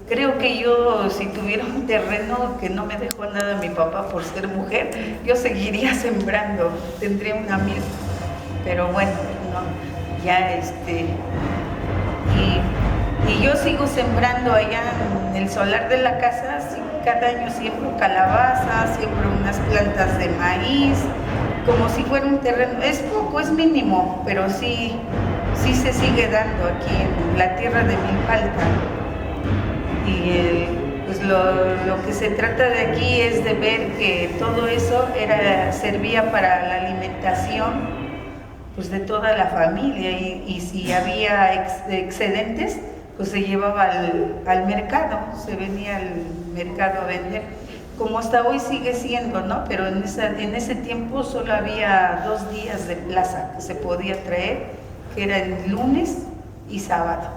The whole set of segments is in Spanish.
Creo que yo, si tuviera un terreno que no me dejó nada mi papá por ser mujer, yo seguiría sembrando, tendría una milpa. Pero bueno, no, ya y yo sigo sembrando allá en el solar de la casa, cada año siembro calabaza, siembro unas plantas de maíz, como si fuera un terreno, es poco, es mínimo, pero sí se sigue dando aquí en la tierra de Milpalta. Y pues lo que se trata de aquí es de ver que todo eso servía para la alimentación pues de toda la familia y si había excedentes pues se llevaba al mercado, se venía al mercado a vender, como hasta hoy sigue siendo, ¿no? Pero en ese tiempo solo había 2 días de plaza que se podía traer, que era el lunes y sábado.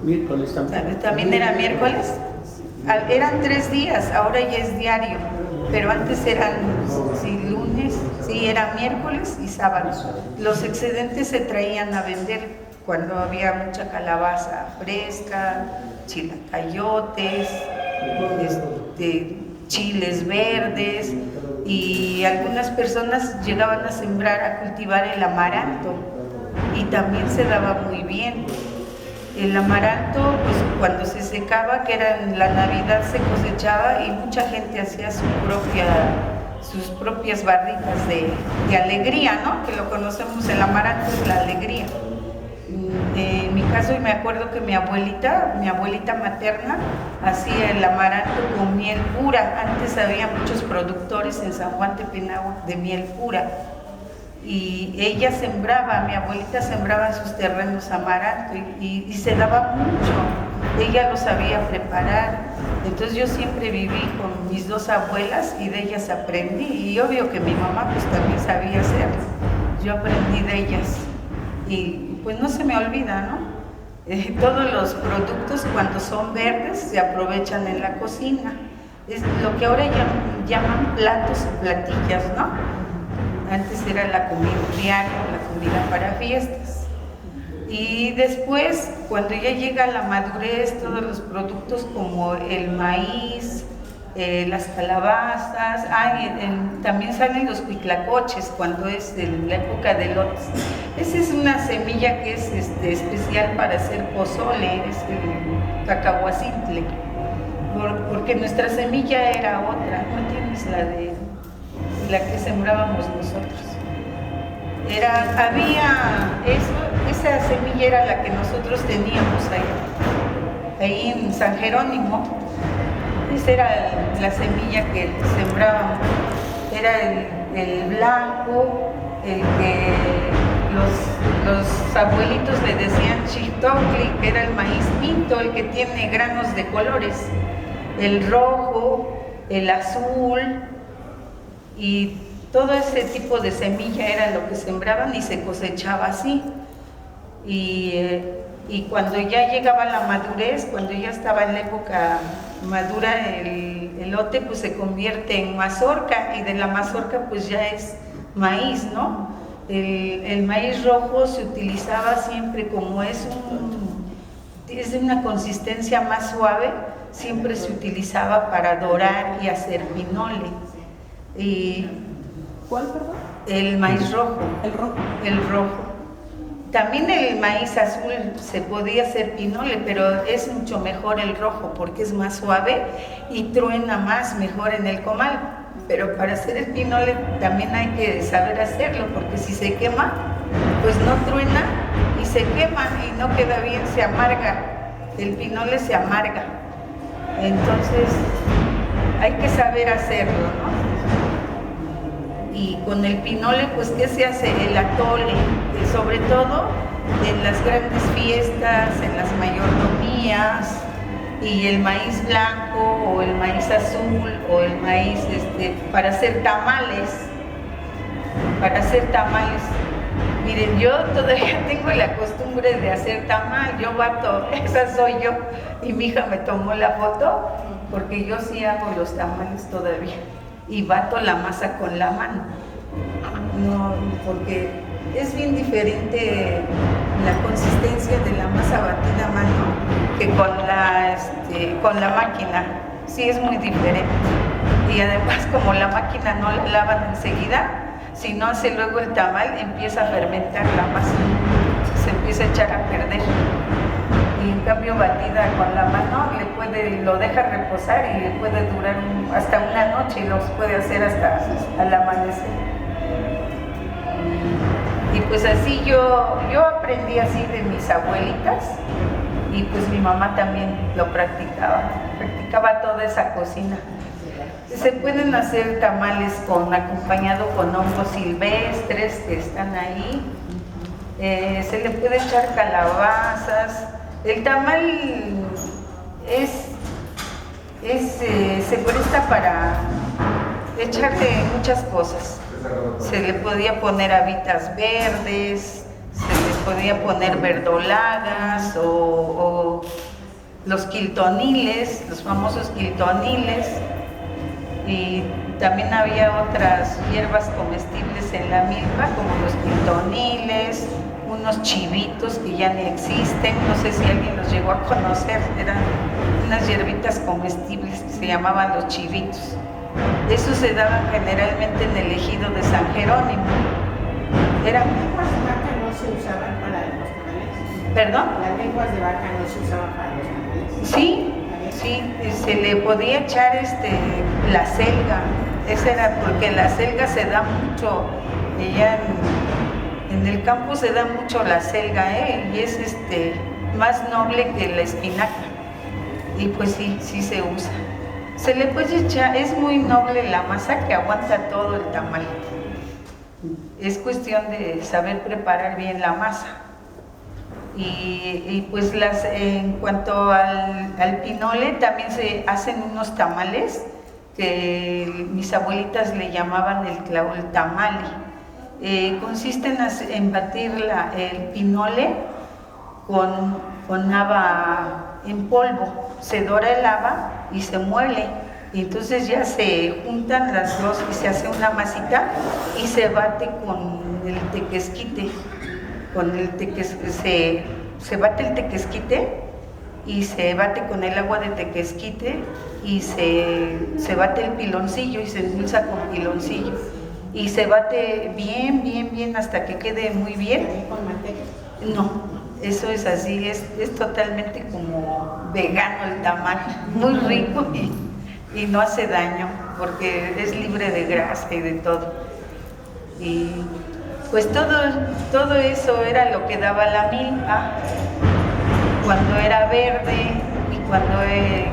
Miércoles también. También era miércoles. Eran 3 días, ahora ya es diario, pero antes eran lunes, era miércoles y sábado. Los excedentes se traían a vender cuando había mucha calabaza fresca, chilacayotes, chiles verdes, y algunas personas llegaban a sembrar, a cultivar el amaranto, y también se daba muy bien. El amaranto, pues cuando se secaba, que era en la Navidad, se cosechaba y mucha gente hacía sus propias barritas de alegría, ¿no? Que lo conocemos, el amaranto es la alegría. En mi caso, y me acuerdo que mi abuelita materna, hacía el amaranto con miel pura. Antes había muchos productores en San Juan Tepenagua de miel pura. Y ella mi abuelita sembraba en sus terrenos amaranto y se daba mucho, ella lo sabía preparar. Entonces yo siempre viví con mis 2 abuelas y de ellas aprendí, y obvio que mi mamá pues también sabía hacerlo, yo aprendí de ellas y pues no se me olvida, ¿no? Todos los productos cuando son verdes se aprovechan en la cocina, es lo que ahora llaman platos o platillas, ¿no? Antes era la comida diaria, la comida para fiestas. Y después, cuando ya llega la madurez, todos los productos como el maíz, las calabazas, también salen los huitlacoches cuando es la época de lotes. Esa es una semilla que es especial para hacer pozole, es el cacahuacintle, porque nuestra semilla era otra, no tienes la que sembrábamos nosotros. Esa semilla era la que nosotros teníamos ahí en San Jerónimo. Esa era la semilla que sembrábamos. Era el blanco, el que los abuelitos le decían chistocli, que era el maíz pinto, el que tiene granos de colores, el rojo, el azul, y todo ese tipo de semilla era lo que sembraban y se cosechaba así. Y cuando ya llegaba la madurez, cuando ya estaba en la época madura el elote, pues se convierte en mazorca, y de la mazorca pues ya es maíz, ¿no? El maíz rojo se utilizaba siempre, como es de una consistencia más suave, siempre se utilizaba para dorar y hacer pinole. ¿Cuál, perdón? El maíz rojo. El rojo. El rojo. También el maíz azul se podía hacer pinole, pero es mucho mejor el rojo porque es más suave y truena más mejor en el comal. Pero para hacer el pinole también hay que saber hacerlo, porque si se quema, pues no truena y se quema y no queda bien, se amarga. El pinole se amarga. Entonces hay que saber hacerlo, ¿no? Y con el pinole, pues, ¿qué se hace? El atole, sobre todo en las grandes fiestas, en las mayordomías, y el maíz blanco o el maíz azul o el maíz para hacer tamales. Miren, yo todavía tengo la costumbre de hacer tamal, yo bato, esa soy yo, y mi hija me tomó la foto porque yo sí hago los tamales todavía. Y bato la masa con la mano, no, porque es bien diferente la consistencia de la masa batida a mano que con la máquina. Sí, es muy diferente. Y además, como la máquina no la lavan enseguida, si no hace luego el tamal, empieza a fermentar la masa, se empieza a echar a perder. Y en cambio, batida con la mano, lo deja reposar y le puede durar hasta una noche, y los puede hacer hasta al amanecer. Y pues así yo aprendí así de mis abuelitas, y pues mi mamá también lo practicaba toda esa cocina. Se pueden hacer tamales acompañado con hongos silvestres que están ahí, se le puede echar calabazas. El tamal se presta para echarle muchas cosas. Se le podía poner habitas verdes, se le podía poner verdolagas o los quiltoniles, los famosos quiltoniles, y también había otras hierbas comestibles en la milpa, como los quiltoniles, unos chivitos que ya ni existen, no sé si alguien los llegó a conocer, eran unas hierbitas comestibles que se llamaban los chivitos. Esos se daban generalmente en el ejido de San Jerónimo. Las lenguas de vaca no se usaban para los tamales. ¿Perdón? Las lenguas de vaca no se usaban para los tamales. Sí, se le podía echar la selga. Esa era porque la selga se da mucho, ella en el campo se da mucho la selga, y es más noble que la espinaca. Y pues sí se usa. Se le puede echar, es muy noble la masa que aguanta todo el tamal. Es cuestión de saber preparar bien la masa. Y pues en cuanto al pinole, también se hacen unos tamales que mis abuelitas le llamaban el tamale. Consisten en batir el pinole con haba en polvo. Se dora el haba y se muele, y entonces ya se juntan las dos y se hace una masita y se bate con el tequesquite. Se bate el tequesquite y se bate con el agua de tequesquite, y se bate el piloncillo y se endulza con piloncillo, y se bate bien hasta que quede muy bien. ¿Con manteca? No, eso es así, es totalmente como vegano el tamal, muy rico y no hace daño porque es libre de grasa y de todo. Y pues todo eso era lo que daba la milpa cuando era verde, y cuando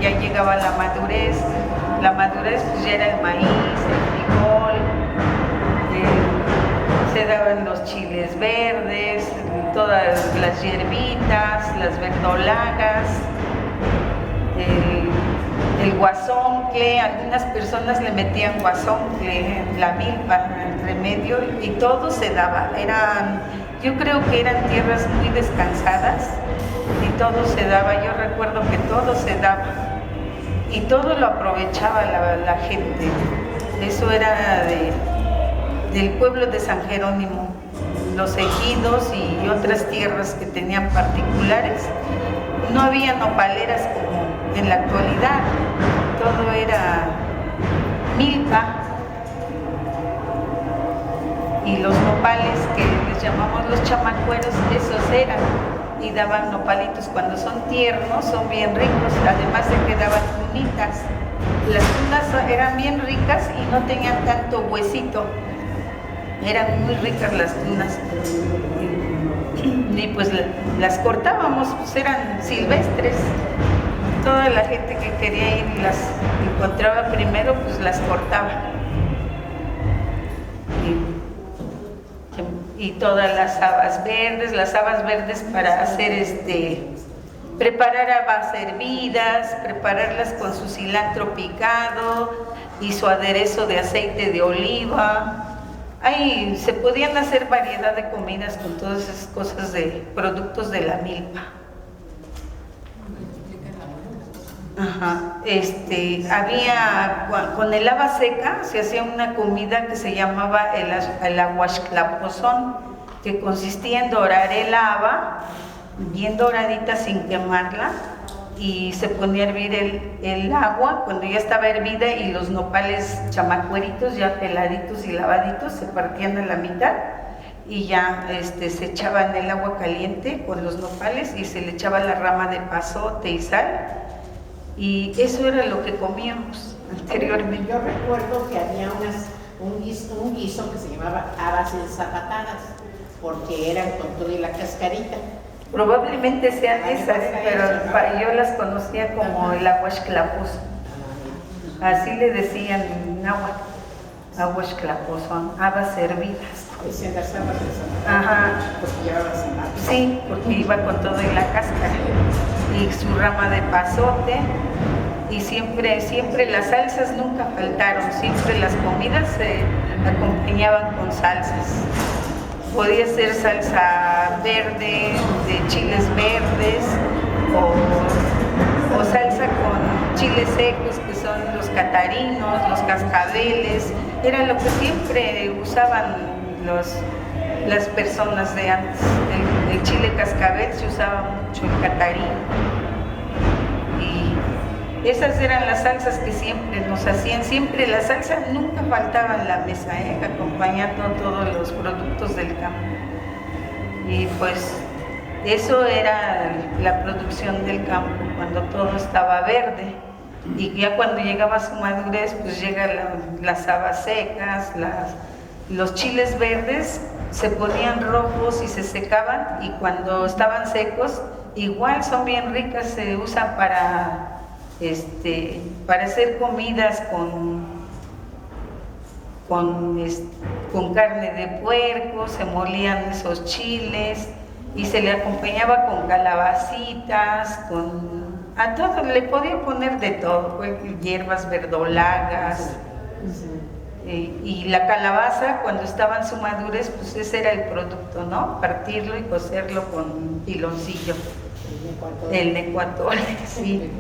ya llegaba la madurez pues ya era el maíz, el frijol, se daban los chiles verdes, todas las hierbitas, las verdolagas, el guasoncle. Algunas personas le metían guasoncle en la milpa, entre medio, y todo se daba. Yo creo que eran tierras muy descansadas y todo se daba. Yo recuerdo que todo se daba y todo lo aprovechaba la gente. Eso era del pueblo de San Jerónimo. Los ejidos y otras tierras que tenían particulares, no había nopaleras como en la actualidad, todo era milpa, y los nopales que les llamamos los chamacueros, esos eran, y daban nopalitos. Cuando son tiernos son bien ricos, además de que daban tunitas. Las tunas eran bien ricas y no tenían tanto huesito. Eran muy ricas las tunas, y pues las cortábamos, pues eran silvestres. Toda la gente que quería ir y las encontraba primero, pues las cortaba. Y todas las habas verdes para hacer preparar habas hervidas, prepararlas con su cilantro picado y su aderezo de aceite de oliva. Ahí se podían hacer variedad de comidas con todas esas cosas de productos de la milpa. Ajá. Con el haba seca se hacía una comida que se llamaba el aguaxtlapozón, que consistía en dorar el haba bien doradita sin quemarla, y se ponía a hervir el agua. Cuando ya estaba hervida y los nopales chamacueritos ya peladitos y lavaditos se partían a la mitad y ya se echaban el agua caliente con los nopales y se le echaba la rama de pasote y sal, y eso era lo que comíamos anteriormente. Yo recuerdo que había un guiso que se llamaba habas ensapatadas, porque eran con toda la cascarita. Probablemente sean esas, pero yo las conocía como el aguasclapos. Así le decían aguasclapos, son habas hervidas. Decían las habas ensapatadas. Ajá. Porque llevaban zanahoria. Sí, porque iba con todo y la cáscara y su rama de pasote, y siempre las salsas nunca faltaron, siempre las comidas se acompañaban con salsas. Podía ser salsa verde, de chiles verdes, o salsa con chiles secos, que son los catarinos, los cascabeles. Era lo que siempre usaban las personas de antes. El chile cascabel se usaba mucho, el catarino. Y esas eran las salsas que siempre nos hacían. Siempre la salsa nunca faltaba en la mesa, acompañando todos los productos del campo. Y pues eso era la producción del campo, cuando todo estaba verde. Y ya cuando llegaba su madurez, pues llegan las habas secas, los chiles verdes se ponían rojos y se secaban, y cuando estaban secos igual son bien ricas, se usan para hacer comidas con carne de puerco. Se molían esos chiles y se le acompañaba con calabacitas, a todo le podía poner de todo, hierbas verdolagas. Y la calabaza, cuando estaba en su madurez, pues ese era el producto, ¿no? Partirlo y cocerlo con piloncillo. El necuatole, sí.